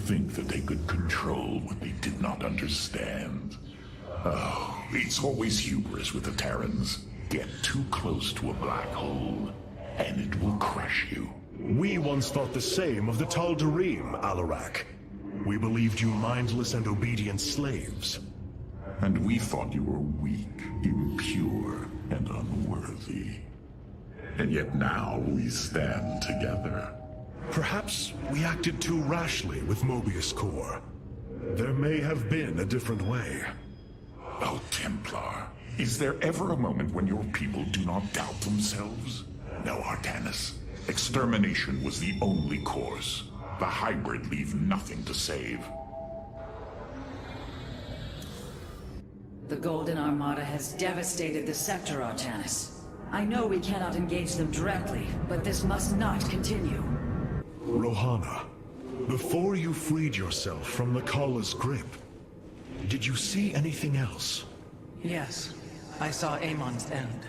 think that they could control what they did not understand. Oh, it's always hubris with the Terrans. Get too close to a black hole, and it will crush you. We once thought the same of the Tal'Darim, Alarak. We believed you mindless and obedient slaves. And we thought you were weak, impure, and unworthy. And yet now we stand together. Perhaps we acted too rashly with Mobius Core. There may have been a different way. Oh, Templar, is there ever a moment when your people do not doubt themselves? No, Artanis. Extermination was the only course. The hybrid leave nothing to save. The Golden Armada has devastated the sector, Artanis. I know we cannot engage them directly, but this must not continue. Rohana, before you freed yourself from the Kalla's grip, did you see anything else? Yes, I saw Amon's end.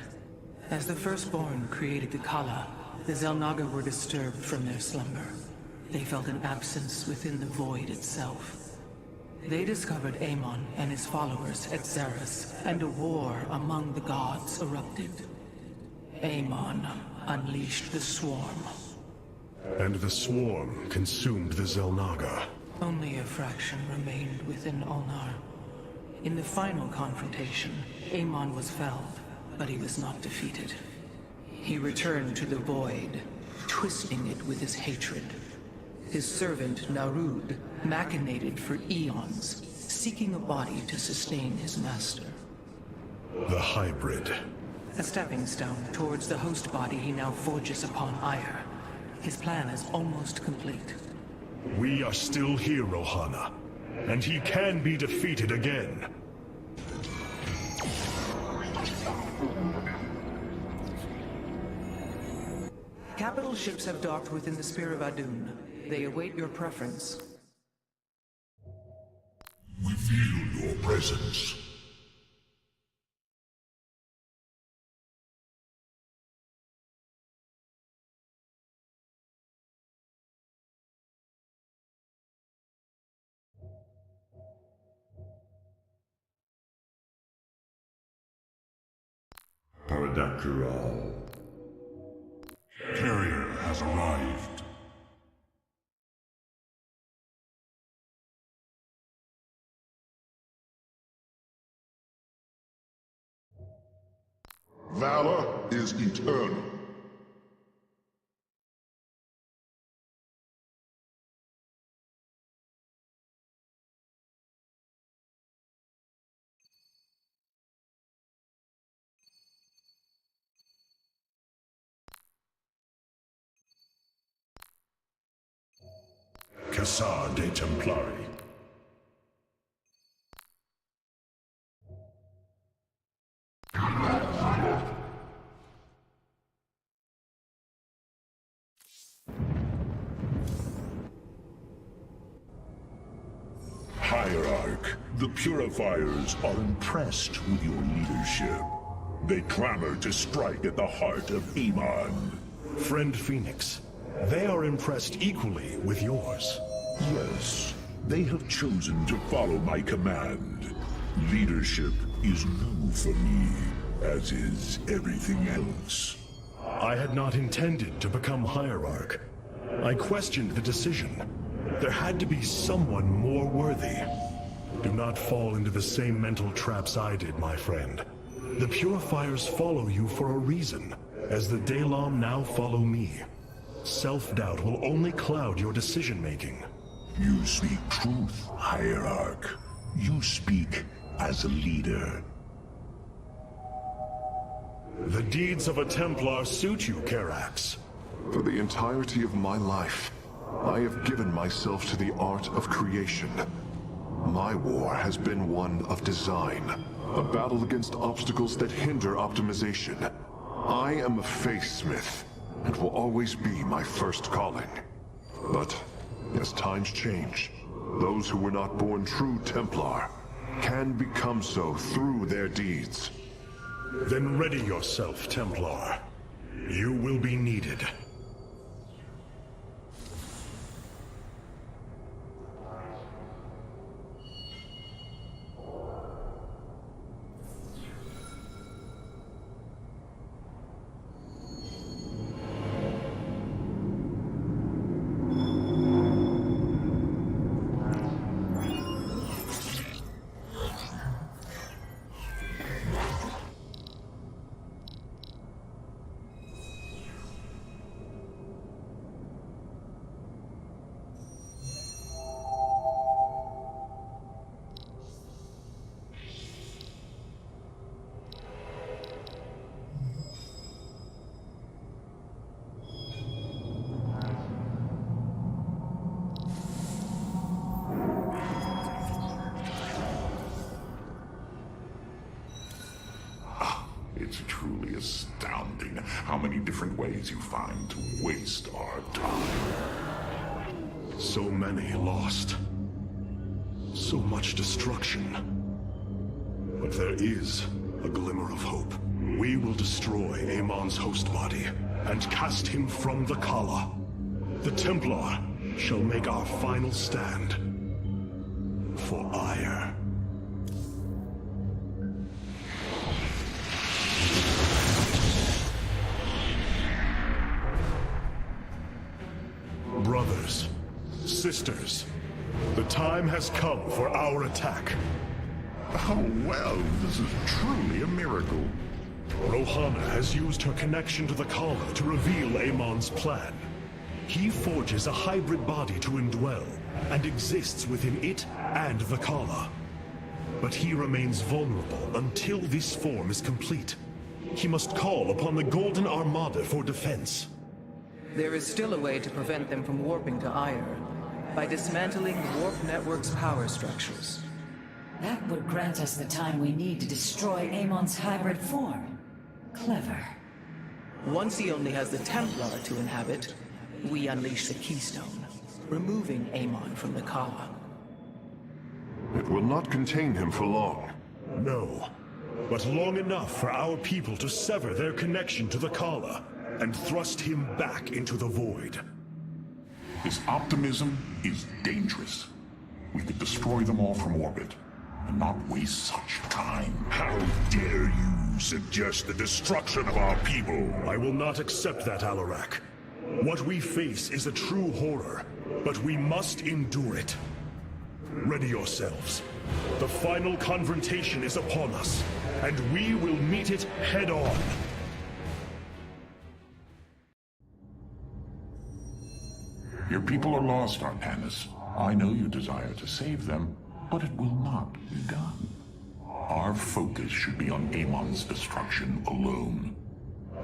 As the Firstborn created the Kalla, the Xel'Naga were disturbed from their slumber. They felt an absence within the void itself. They discovered Amon and his followers at Xeris, and a war among the gods erupted. Amon unleashed the Swarm. And the Swarm consumed the Xel'Naga. Only a fraction remained within Ulnar. In the final confrontation, Amon was felled, but he was not defeated. He returned to the Void, twisting it with his hatred. His servant, Narud, machinated for eons, seeking a body to sustain his master. The hybrid. A stepping stone towards the host body he now forges upon Aiur. His plan is almost complete. We are still here, Rohana, and he can be defeated again. Capital ships have docked within the Spear of Adun. They await your preference. We feel your presence. Paradactyral. Carrier has arrived. Valor is eternal. Cassar de Templari. Hierarch, the Purifiers are impressed with your leadership. They clamor to strike at the heart of Amon. Friend Phoenix, they are impressed equally with yours. Yes, they have chosen to follow my command. Leadership is new for me, as is everything else. I had not intended to become Hierarch. I questioned the decision. There had to be someone more worthy. Do not fall into the same mental traps I did, my friend. The Purifiers follow you for a reason, as the Dalam now follow me. Self-doubt will only cloud your decision-making. You speak truth, Hierarch. You speak as a leader. The deeds of a Templar suit you, Karax. For the entirety of my life, I have given myself to the art of creation. My war has been one of design, a battle against obstacles that hinder optimization. I am a faithsmith, and will always be my first calling. But, as times change, those who were not born true Templar can become so through their deeds. Then ready yourself, Templar. You will be needed. astounding how many different ways you find to waste our time. So many lost. So much destruction. But there is a glimmer of hope. We will destroy Amon's host body and cast him from the Kala. The Templar shall make our final stand for Aiur. Brothers, sisters, the time has come for our attack. Oh, well, this is truly a miracle. Rohana has used her connection to the Kala to reveal Amon's plan. He forges a hybrid body to indwell, and exists within it and the Kala. But he remains vulnerable until this form is complete. He must call upon the Golden Armada for defense. There is still a way to prevent them from warping to Aiur, by dismantling the warp network's power structures. That would grant us the time we need to destroy Amon's hybrid form. Clever. Once he only has the Templar to inhabit, we unleash the Keystone, removing Amon from the Kala. It will not contain him for long. No, but long enough for our people to sever their connection to the Kala and thrust him back into the void. His optimism is dangerous. We could destroy them all from orbit, and not waste such time. How dare you suggest the destruction of our people? I will not accept that, Alarak. What we face is a true horror, but we must endure it. Ready yourselves. The final confrontation is upon us, and we will meet it head-on. Your people are lost, Artanis. I know you desire to save them, but it will not be done. Our focus should be on Amon's destruction alone.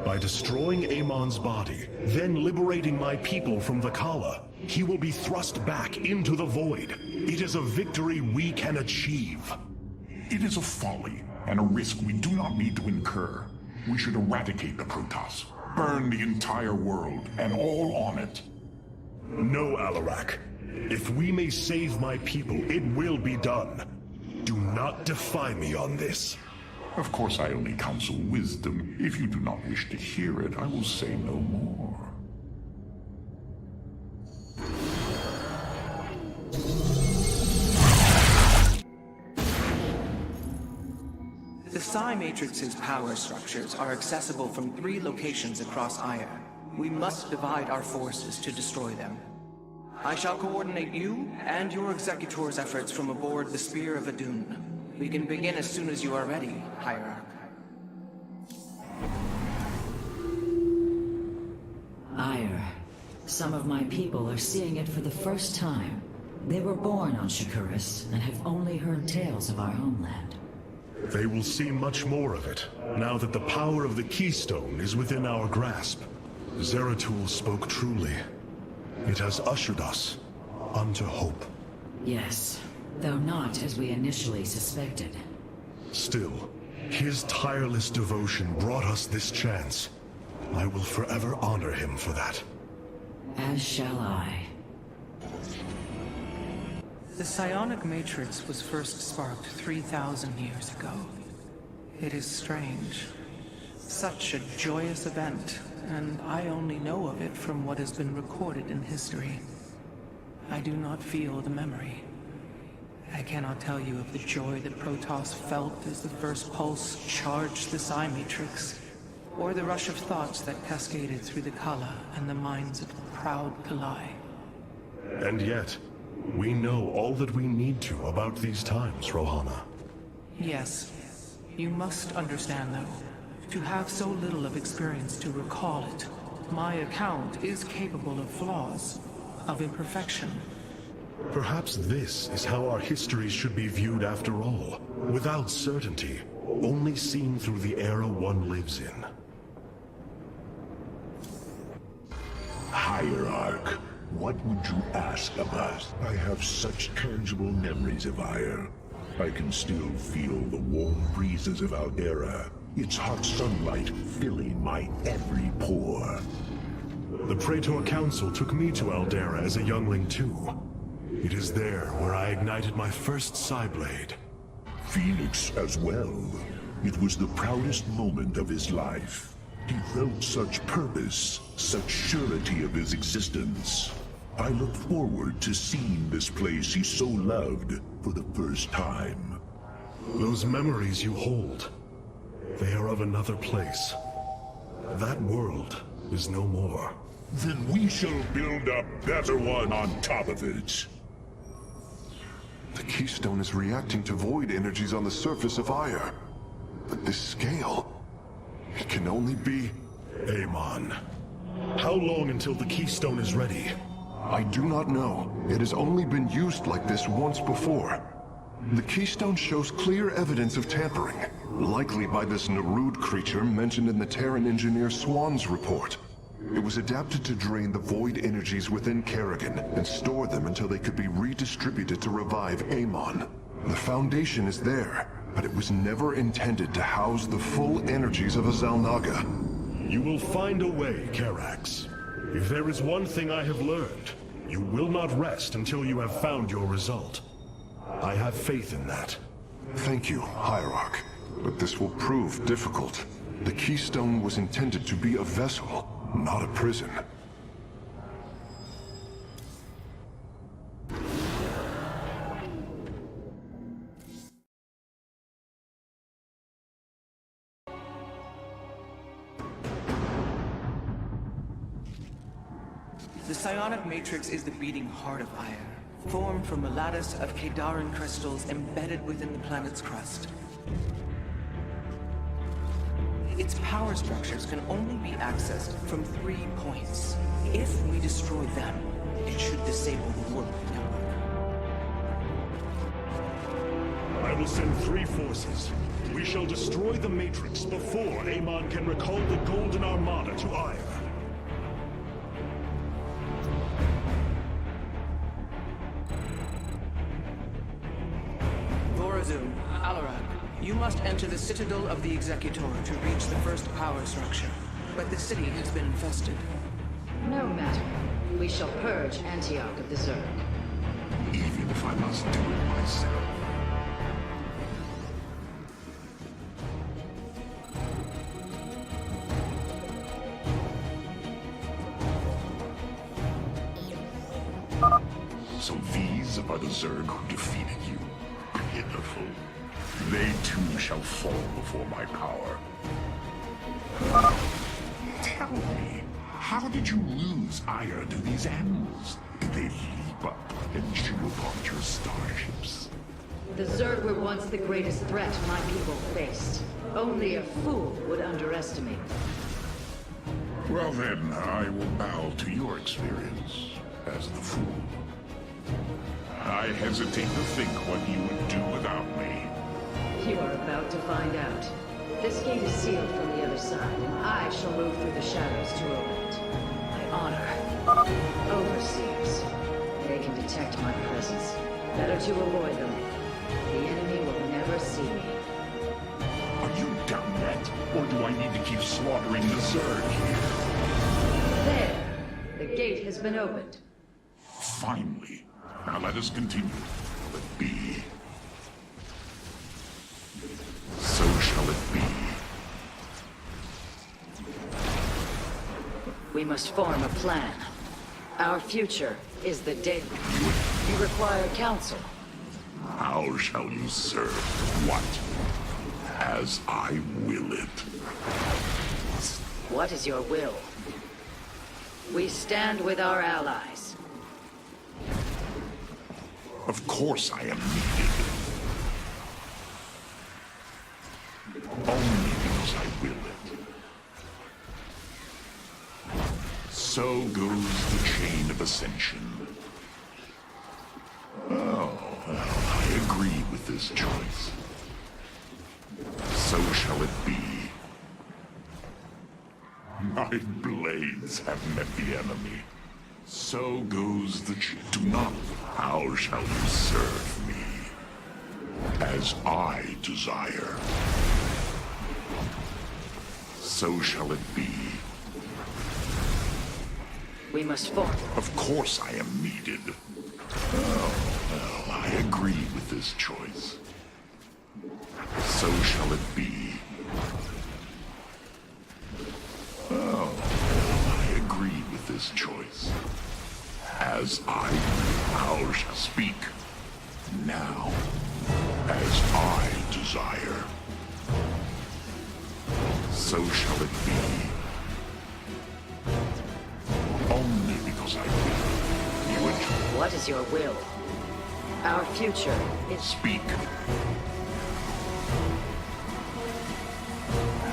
By destroying Amon's body, then liberating my people from the Kala, he will be thrust back into the void. It is a victory we can achieve. It is a folly, and a risk we do not need to incur. We should eradicate the Protoss, burn the entire world, and all on it. No, Alarak. If we may save my people, it will be done. Do not defy me on this. Of course, I only counsel wisdom. If you do not wish to hear it, I will say no more. The Psi Matrix's power structures are accessible from 3 locations across Aiur. We must divide our forces to destroy them. I shall coordinate you and your Executor's efforts from aboard the Spear of Adun. We can begin as soon as you are ready, Hierarch. Aiur. Some of my people are seeing it for the first time. They were born on Shakuras and have only heard tales of our homeland. They will see much more of it, now that the power of the Keystone is within our grasp. Zeratul spoke truly. It has ushered us unto hope. Yes, though not as we initially suspected. Still, his tireless devotion brought us this chance. I will forever honor him for that. As shall I. The psionic matrix was first sparked 3,000 years ago. It is strange. Such a joyous event, and I only know of it from what has been recorded in history. I do not feel the memory. I cannot tell you of the joy that Protoss felt as the first pulse charged the Psi Matrix, or the rush of thoughts that cascaded through the Kala and the minds of the proud Kalai. And yet, we know all that we need to about these times, Rohana. Yes. You must understand, though, to have so little of experience to recall it, my account is capable of flaws, of imperfection. Perhaps this is how our histories should be viewed after all, without certainty, only seen through the era one lives in. Hierarch, what would you ask of us? I have such tangible memories of Aiur. I can still feel the warm breezes of our era, its hot sunlight filling my every pore. The Praetor Council took me to Aldera as a youngling too. It is there where I ignited my first Psyblade. Phoenix as well. It was the proudest moment of his life. He felt such purpose, such surety of his existence. I look forward to seeing this place he so loved for the first time. Those memories you hold, they are of another place. That world is no more. Then we shall build a better one on top of it. The Keystone is reacting to void energies on the surface of Aiur. But this scale, it can only be... Amon, how long until the Keystone is ready? I do not know. It has only been used like this once before. The Keystone shows clear evidence of tampering, likely by this Narud creature mentioned in the Terran engineer Swan's report. It was adapted to drain the void energies within Kerrigan and store them until they could be redistributed to revive Amon. The foundation is there, but it was never intended to house the full energies of a Xel'Naga. You will find a way, Karax. If there is one thing I have learned, you will not rest until you have found your result. I have faith in that. Thank you, Hierarch. But this will prove difficult. The Keystone was intended to be a vessel, not a prison. The psionic matrix is the beating heart of Aiur, formed from a lattice of Kadaran crystals embedded within the planet's crust. Its power structures can only be accessed from 3 points. If we destroy them, it should disable the warp network. I will send 3 forces. We shall destroy the Matrix before Amon can recall the Golden Armada to Aiur. Vorazun, Alarak, you must enter the Citadel of the Executor to reach the first power structure. But the city has been infested. No matter. We shall purge Antioch of the Zerg. Even if I must do it myself. So these are the Zerg who defeated you. Pitiful. They too shall fall before my power. Tell me, how did you lose Aiur to these animals? Did they leap up and chew upon your starships? The Zerg were once the greatest threat my people faced. Only a fool would underestimate them. Well then, I will bow to your experience as the fool. I hesitate to think what you would do without me. You are about to find out. This gate is sealed from the other side, and I shall move through the shadows to open it. My honor. Overseers. They can detect my presence. Better to avoid them. The enemy will never see me. Are you done yet? Or do I need to keep slaughtering the Zerg here? There! The gate has been opened. Finally. Now let us continue. Let be. So shall it be. We must form a plan. Our future is the day. You require counsel. How shall you serve what? As I will it. What is your will? We stand with our allies. Of course I am needed. Only because I will it. So goes the chain of ascension. Oh, well, I agree with this choice. So shall it be. My blades have met the enemy. So goes the do not. How shall you serve me? As I desire. So shall it be. We must form. Of course I am needed. Oh, I agree with this choice. So shall it be. Oh, I agree with this choice. As I shall speak. Now, as I desire. So shall it be. Only because I will. You enjoy. What is your will? Our future is... Speak.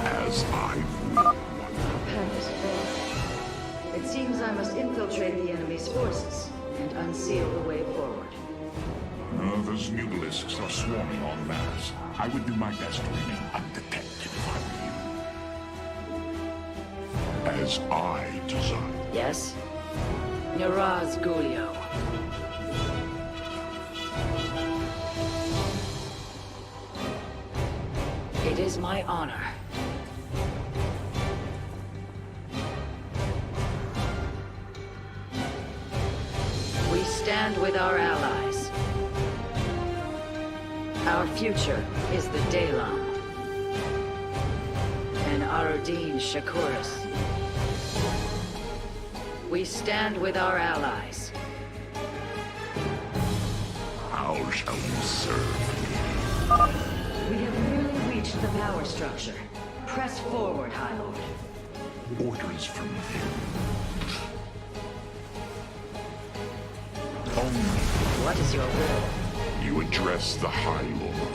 As I will. Pen is full. It seems I must infiltrate the enemy's forces and unseal the way forward. Those mutalisks are swarming en masse. I would do my best to remain undetected if I were you. As I desire. Yes? Niraz Gulio. It is my honor. We stand with our allies. Our future is the Dalam. And Arudin Shakuras. We stand with our allies. How shall you serve We have nearly reached the power structure. Press forward, High Lord. me? Orders from him. Only What is your will? you address the High Lord.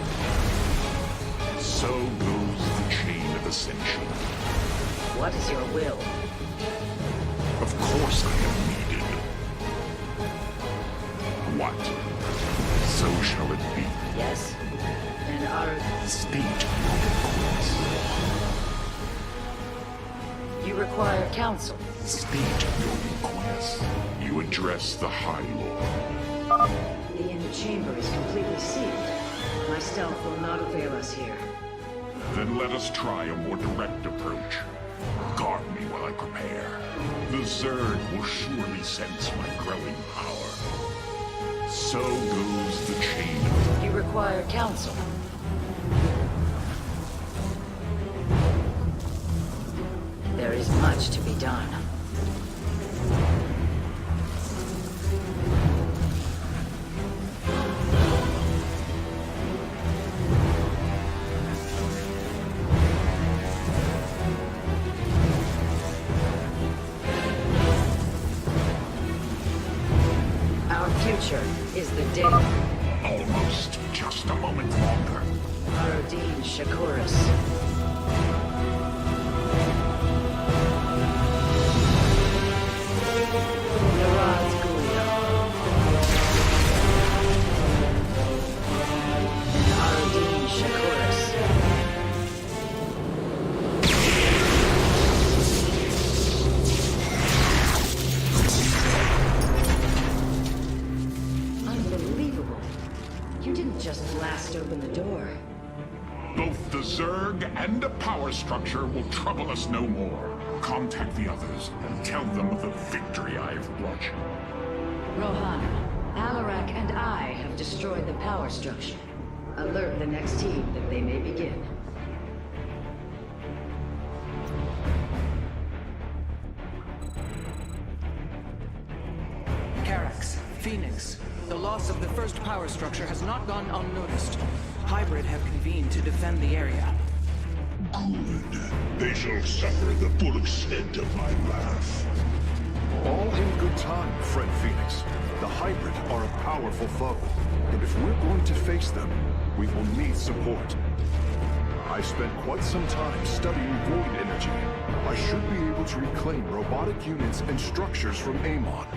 So goes the chain of ascension. What is your will? Of course I am needed. What? So shall it be. Yes? And our... State your request. You require counsel. State your request. You address the High Lord. The inner chamber is completely sealed. My stealth will not avail us here. Then let us try a more direct approach. Guard me while I prepare. The Zerg will surely sense my growing power. So goes the chain. You require counsel. There is much to be done. Our future is the day. Almost just a moment longer. Arudin Shakuras. Niraz Gulio. Arudin Shakuras. Unbelievable. You didn't just blast open the door. Both the Zerg and the power structure will trouble us no more. Contact the others and tell them of the victory I have brought you. Rohana, Alarak and I have destroyed the power structure. Alert the next team that they may begin. Carax, Phoenix. The loss of the first power structure has not gone unnoticed. Hybrid have convened to defend the area. Good. They shall suffer the full extent of my wrath. All in good time, friend Phoenix. The Hybrid are a powerful foe, and if we're going to face them, we will need support. I spent quite some time studying void energy. I should be able to reclaim robotic units and structures from Amon.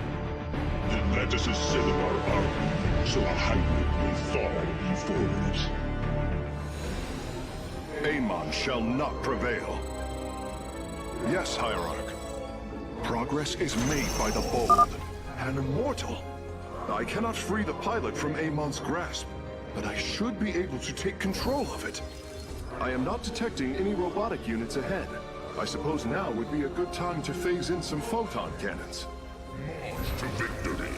Then let us assemble our army, so a Hybrid may fall before us. Amon shall not prevail. Yes, Hierarch. Progress is made by the bold. An immortal. I cannot free the pilot from Amon's grasp, but I should be able to take control of it. I am not detecting any robotic units ahead. I suppose now would be a good time to phase in some photon cannons. March to victory.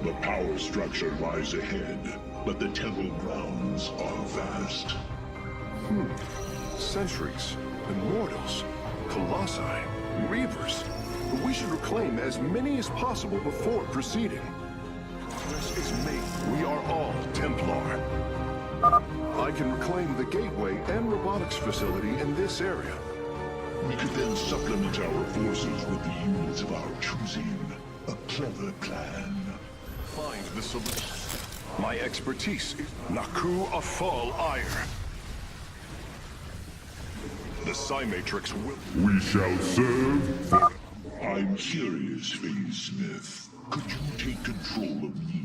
The power structure lies ahead, but the temple grounds are vast. Sentries, Immortals, Colossi, Reavers. We should reclaim as many as possible before proceeding. Progress is made. We are all Templar. I can reclaim the gateway and robotics facility in this area. We could then supplement our forces with the units of our choosing. A clever plan. Find the solution. My expertise is Naku Afal Aiur. The Psymatrix will... We shall serve for... I'm curious, Phase Smith. Could you take control of me?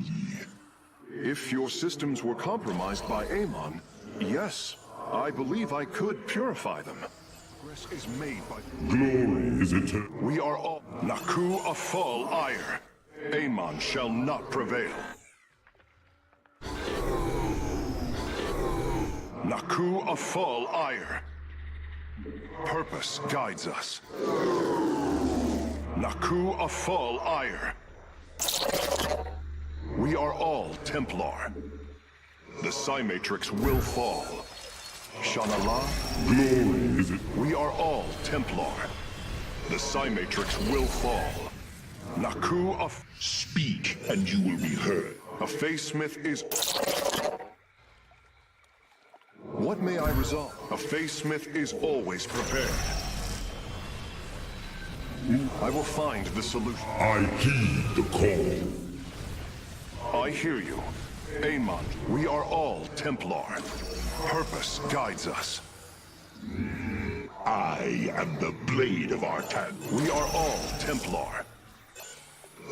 If your systems were compromised by Amon, yes, I believe I could purify them. Progress is made by... Glory is eternal. We are all... Naku Afal Aiur. Amon shall not prevail. Naku Afal Aiur. Purpose guides us. Naku Afal Aiur. We are all Templar. The Psymatrix will fall. Shanala. Glory is it. We are all Templar. The Psymatrix will fall. Naku Af... Speak, and you will be heard. A Phase Smith is... What may I resolve? A Phase Smith is always prepared. I will find the solution. I heed the call. I hear you. Amon, we are all Templar. Purpose guides us. I am the blade of Artan. We are all Templar.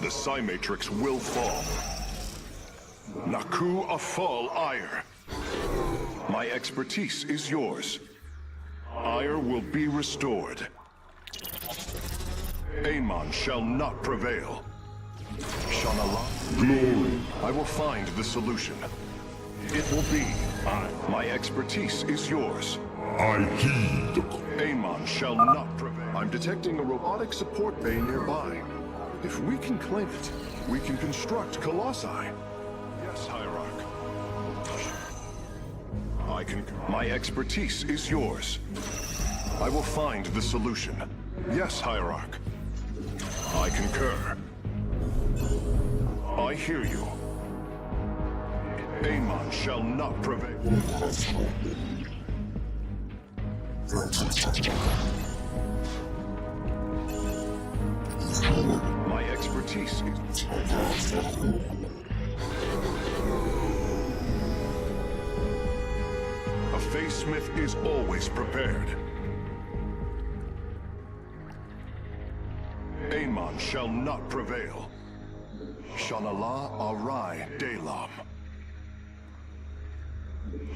The Psymatrix will fall. Naku Afal Aiur. My expertise is yours. Aiur will be restored. Amon shall not prevail. Shanala. Glory. I will find the solution. It will be. My expertise is yours. I heed the call. Amon shall not prevail. I'm detecting a robotic support bay nearby. If we can claim it, we can construct Colossi. Yes, Hierarch. I can... My expertise is yours. I will find the solution. Yes, Hierarch. I concur. I hear you. Amon shall not prevail. My expertise is... A Phase Smith is always prepared. Amon shall not prevail. Shanala Arai Dalam.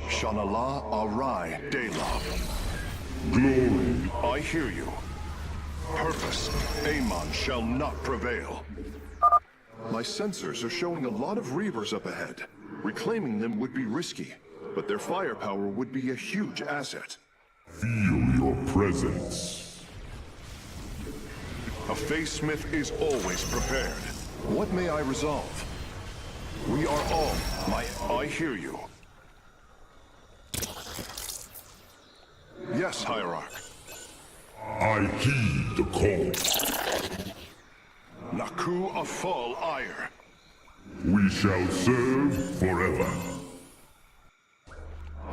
Shanala Arai Dalam. Glory. I hear you. Purpose. Amon shall not prevail. My sensors are showing a lot of Reavers up ahead. Reclaiming them would be risky, but their firepower would be a huge asset. Feel your presence. A Phase Smith is always prepared. What may I resolve? We are all... I hear you. Yes, Hierarch. I heed the call. Naku Afal Aiur. We shall serve forever.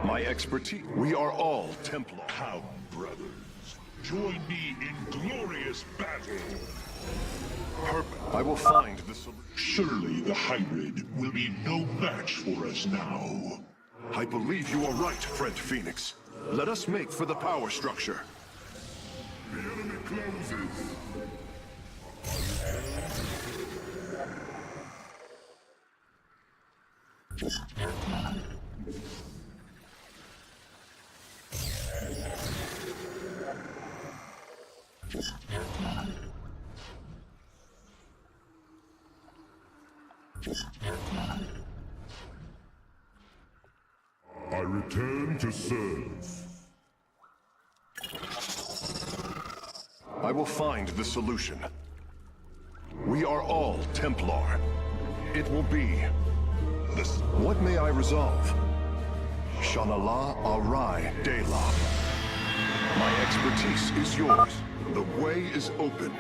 My expertise... We are all Templar. Come, brothers. Join me in glorious battle. I will find the solution. Surely the hybrid will be no match for us now. I believe you are right, friend Phoenix. Let us make for the power structure. The enemy closes. I return to serve. I will find the solution. We are all Templar. It will be this. What may I resolve? Shanala Arai Dela. My expertise is yours. The way is open.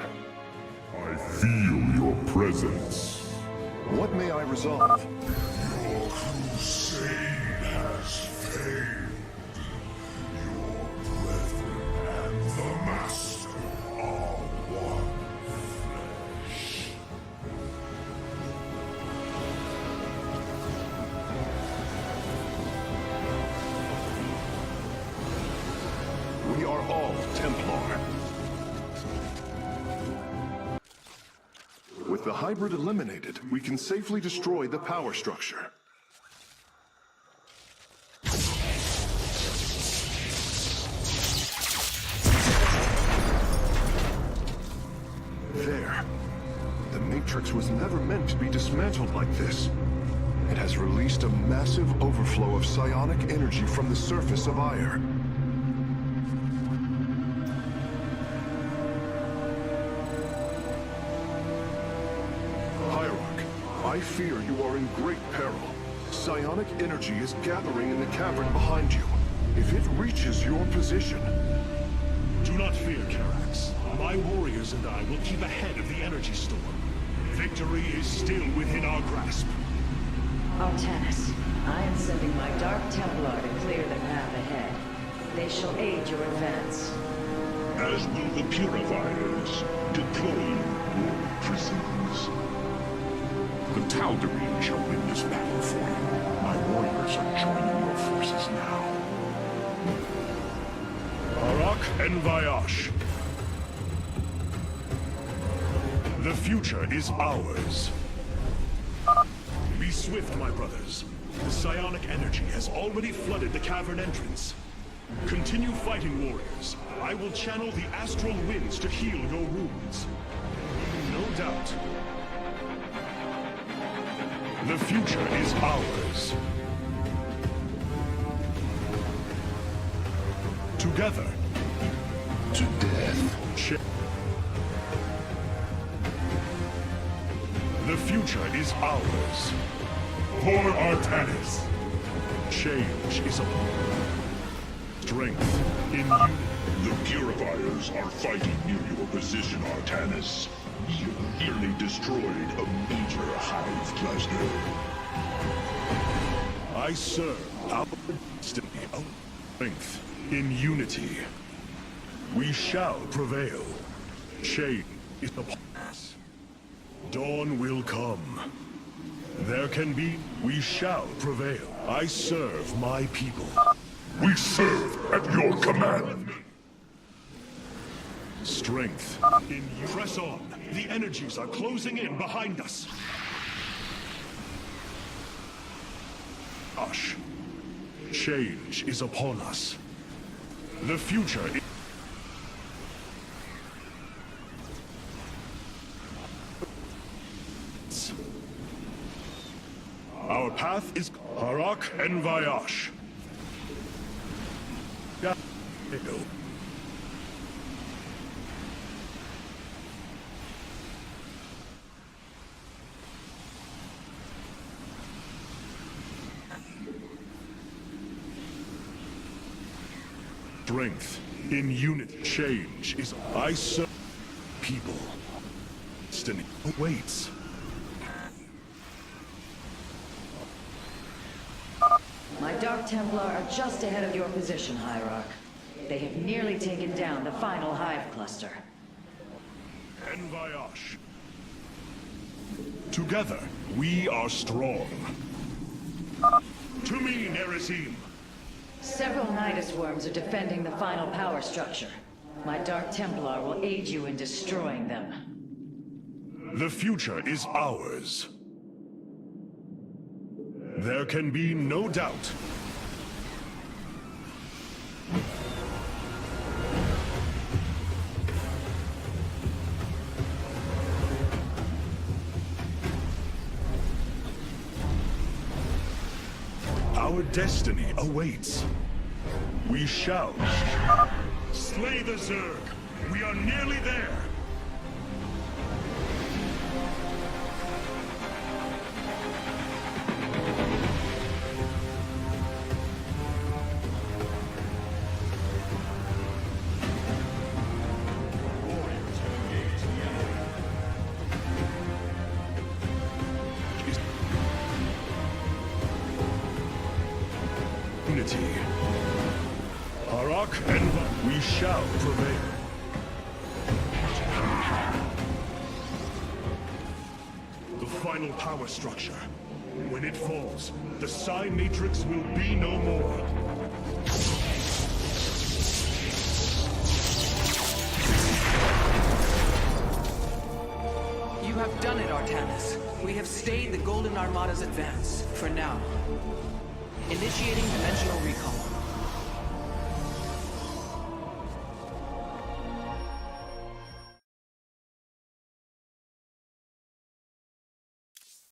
I feel your presence. What may I resolve? Your crusade has failed. Your brethren and the Master are one flesh. We are all Templar. With the hybrid eliminated, we can safely destroy the power structure. There. The Matrix was never meant to be dismantled like this. It has released a massive overflow of psionic energy from the surface of Aiur. I fear you are in great peril. Psionic energy is gathering in the cavern behind you. If it reaches your position... Do not fear, Karax. My warriors and I will keep ahead of the energy storm. Victory is still within our grasp. Artanis, I am sending my Dark Templar to clear the path ahead. They shall aid your advance. As will the Purifiers, deploying your prisons. The Tal'Darim shall win this battle for you. My warriors are joining your forces now. Arak and Vayash. The future is ours. Be swift, my brothers. The psionic energy has already flooded the cavern entrance. Continue fighting, warriors. I will channel the astral winds to heal your wounds. No doubt. The future is ours. Together. To death. The future is ours. For Artanis. Change is upon. Strength in you. The Purifiers are fighting near your position, Artanis. You nearly destroyed a major hive cluster. I serve our destiny, our strength in unity. We shall prevail. Change is upon us. Dawn will come. There can be. We shall prevail. I serve my people. We serve at your command. Strength in you. Press on. The energies are closing in behind us. Hush. Change is upon us. The future is... Our path is Harak and Vayash. Strength in unit. Change is I serve people. Destiny awaits. My Dark Templar are just ahead of your position, Hierarch. They have nearly taken down the final hive cluster. En Vayash. Together, we are strong. To me, Nerazim. Several Nidus worms are defending the final power structure. My Dark Templar will aid you in destroying them. The future is ours. There can be no doubt. Our destiny awaits. We shall slay the Zerg We are nearly there! Unity. Harok and we shall prevail. The final power structure. When it falls, the Psi Matrix will be no more. You have done it, Artanis. We have stayed the Golden Armada's advance, for now. Initiating dimensional recall.